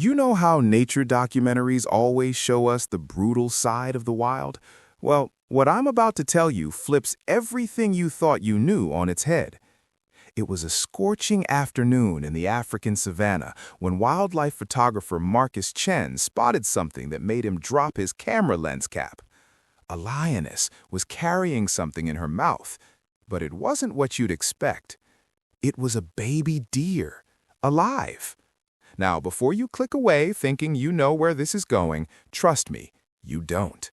You know how nature documentaries always show us the brutal side of the wild? Well, what I'm about to tell you flips everything you thought you knew on its head. It was a scorching afternoon in the African savanna when wildlife photographer Marcus Chen spotted something that made him drop his camera lens cap. A lioness was carrying something in her mouth, but it wasn't what you'd expect. It was a baby deer, alive. Now, before you click away thinking you know where this is going, trust me, you don't.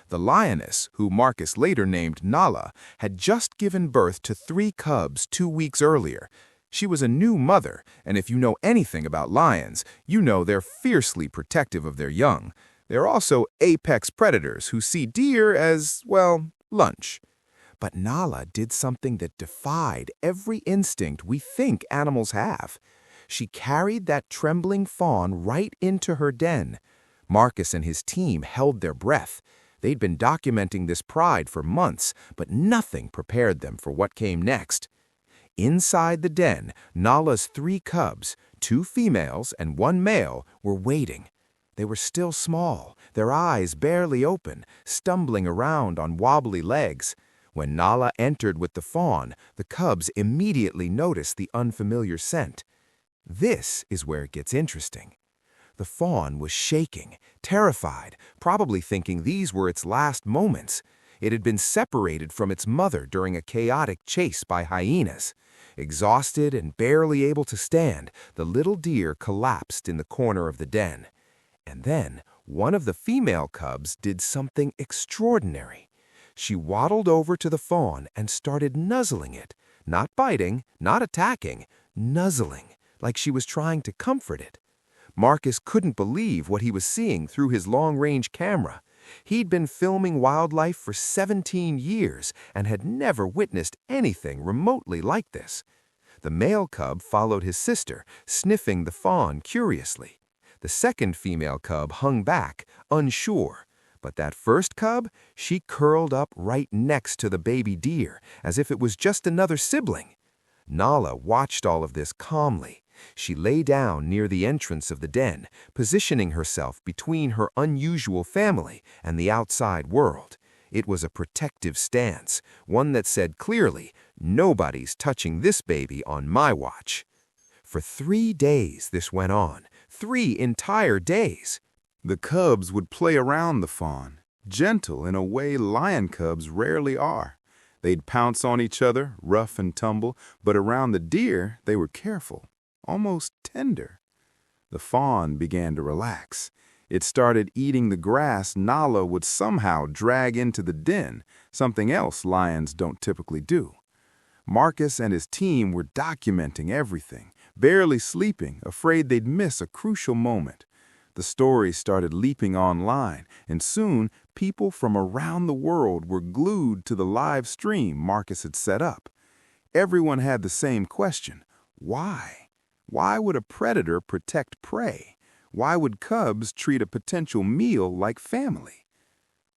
The lioness, who Marcus later named Nala, had just given birth to 3 cubs 2 weeks earlier. She was a new mother, and if you know anything about lions, you know they're fiercely protective of their young. They're also apex predators who see deer as, well, lunch. But Nala did something that defied every instinct we think animals have. She carried that trembling fawn right into her den. Marcus and his team held their breath. They'd been documenting this pride for months, but nothing prepared them for what came next. Inside the den, Nala's 3 cubs, 2 females and 1 male, were waiting. They were still small, their eyes barely open, stumbling around on wobbly legs. When Nala entered with the fawn, the cubs immediately noticed the unfamiliar scent. This is where it gets interesting. The fawn was shaking, terrified, probably thinking these were its last moments. It had been separated from its mother during a chaotic chase by hyenas. Exhausted and barely able to stand, the little deer collapsed in the corner of the den. And then one of the female cubs did something extraordinary. She waddled over to the fawn and started nuzzling it, not biting, not attacking, nuzzling, like she was trying to comfort it. Marcus couldn't believe what he was seeing through his long-range camera. He'd been filming wildlife for 17 years and had never witnessed anything remotely like this. The male cub followed his sister, sniffing the fawn curiously. The second female cub hung back, unsure. But that first cub, she curled up right next to the baby deer, as if it was just another sibling. Nala watched all of this calmly. She lay down near the entrance of the den, positioning herself between her unusual family and the outside world. It was a protective stance, one that said clearly, "Nobody's touching this baby on my watch." For 3 days this went on, 3 entire days. The cubs would play around the fawn, gentle in a way lion cubs rarely are. They'd pounce on each other, rough and tumble, but around the deer they were careful, almost tender. The fawn began to relax. It started eating the grass Nala would somehow drag into the den, something else lions don't typically do. Marcus and his team were documenting everything, barely sleeping, afraid they'd miss a crucial moment. The story started leaping online, and soon people from around the world were glued to the live stream Marcus had set up. Everyone had the same question: why? Why would a predator protect prey? Why would cubs treat a potential meal like family?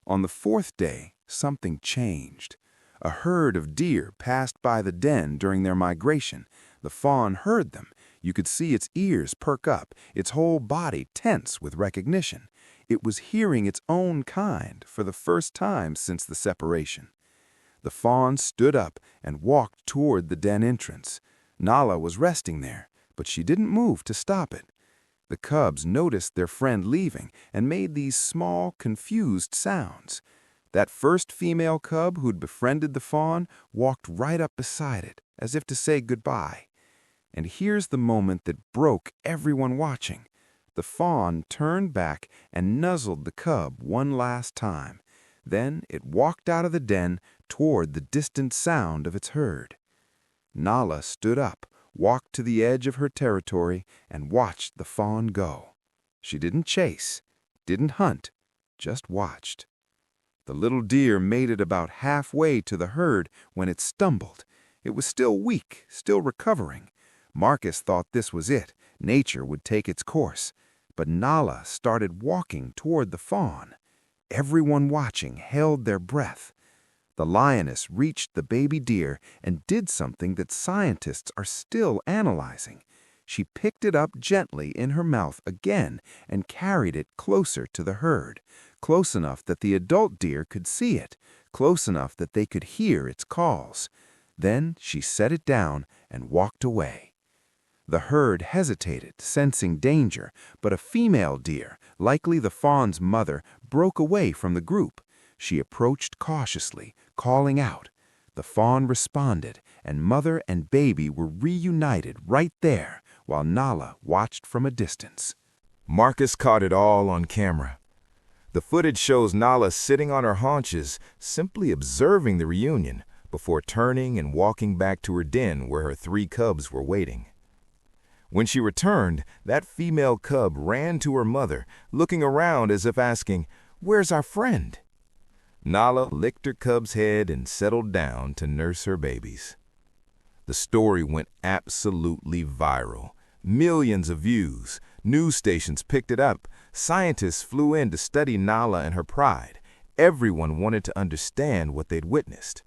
On the 4th day, something changed. A herd of deer passed by the den during their migration. The fawn heard them. You could see its ears perk up, its whole body tense with recognition. It was hearing its own kind for the first time since the separation. The fawn stood up and walked toward the den entrance. Nala was resting there, but she didn't move to stop it. The cubs noticed their friend leaving and made these small, confused sounds. That first female cub who'd befriended the fawn walked right up beside it, as if to say goodbye. And here's the moment that broke everyone watching. The fawn turned back and nuzzled the cub one last time. Then it walked out of the den toward the distant sound of its herd. Nala stood up, walked to the edge of her territory, and watched the fawn go. She didn't chase, didn't hunt, just watched. The little deer made it about halfway to the herd when it stumbled. It was still weak, still recovering. Marcus thought this was it. Nature would take its course. But Nala started walking toward the fawn. Everyone watching held their breath. The lioness reached the baby deer and did something that scientists are still analyzing. She picked it up gently in her mouth again and carried it closer to the herd, close enough that the adult deer could see it, close enough that they could hear its calls. Then she set it down and walked away. The herd hesitated, sensing danger, but a female deer, likely the fawn's mother, broke away from the group. She approached cautiously, calling out. The fawn responded, and mother and baby were reunited right there, while Nala watched from a distance. Marcus caught it all on camera. The footage shows Nala sitting on her haunches, simply observing the reunion, before turning and walking back to her den where her 3 cubs were waiting. When she returned, that female cub ran to her mother, looking around as if asking, "Where's our friend?" Nala licked her cub's head and settled down to nurse her babies. The story went absolutely viral. Millions of views. News stations picked it up. Scientists flew in to study Nala and her pride. Everyone wanted to understand what they'd witnessed.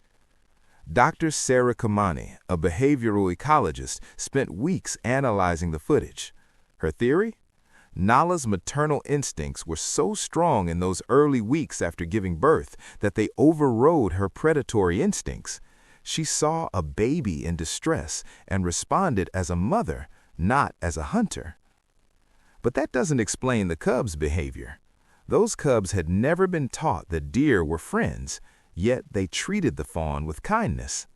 Dr. Sarah Kamani, a behavioral ecologist, spent weeks analyzing the footage. Her theory? Nala's maternal instincts were so strong in those early weeks after giving birth that they overrode her predatory instincts. She saw a baby in distress and responded as a mother, not as a hunter. But that doesn't explain the cubs' behavior. Those cubs had never been taught that deer were friends, yet they treated the fawn with kindness.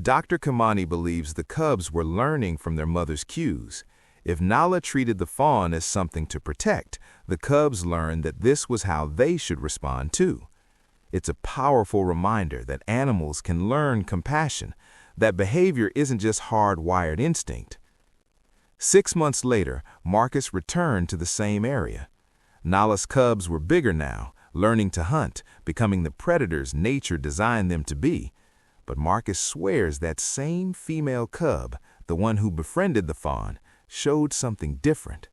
Dr. Kamani believes the cubs were learning from their mother's cues. If Nala treated the fawn as something to protect, the cubs learned that this was how they should respond too. It's a powerful reminder that animals can learn compassion, that behavior isn't just hardwired instinct. 6 months later, Marcus returned to the same area. Nala's cubs were bigger now, learning to hunt, becoming the predators nature designed them to be. But Marcus swears that same female cub, the one who befriended the fawn, showed something different.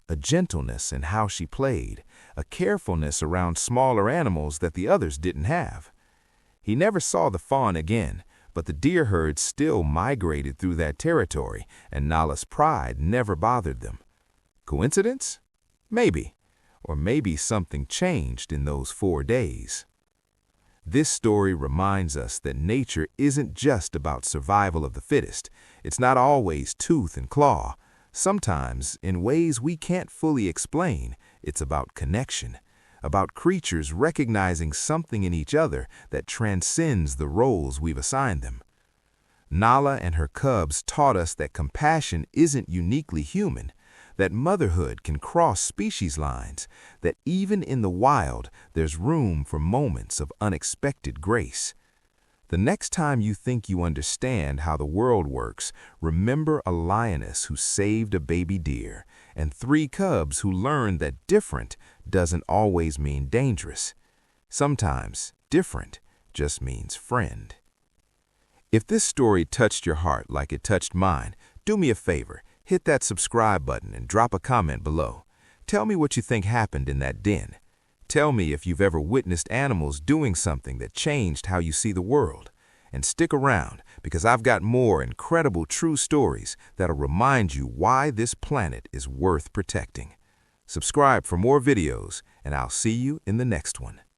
A gentleness in how she played, a carefulness around smaller animals that the others didn't have. He never saw the fawn again, but the deer herd still migrated through that territory, and Nala's pride never bothered them. Coincidence? Maybe. Or maybe something changed in those 4 days. This story reminds us that nature isn't just about survival of the fittest. It's not always tooth and claw. Sometimes, in ways we can't fully explain, it's about connection, about creatures recognizing something in each other that transcends the roles we've assigned them. Nala and her cubs taught us that compassion isn't uniquely human, that motherhood can cross species lines, that even in the wild, there's room for moments of unexpected grace. The next time you think you understand how the world works, remember a lioness who saved a baby deer, and 3 cubs who learned that different doesn't always mean dangerous. Sometimes different just means friend. If this story touched your heart like it touched mine, do me a favor. Hit that subscribe button and drop a comment below. Tell me what you think happened in that den. Tell me if you've ever witnessed animals doing something that changed how you see the world. And stick around, because I've got more incredible true stories that'll remind you why this planet is worth protecting. Subscribe for more videos, and I'll see you in the next one.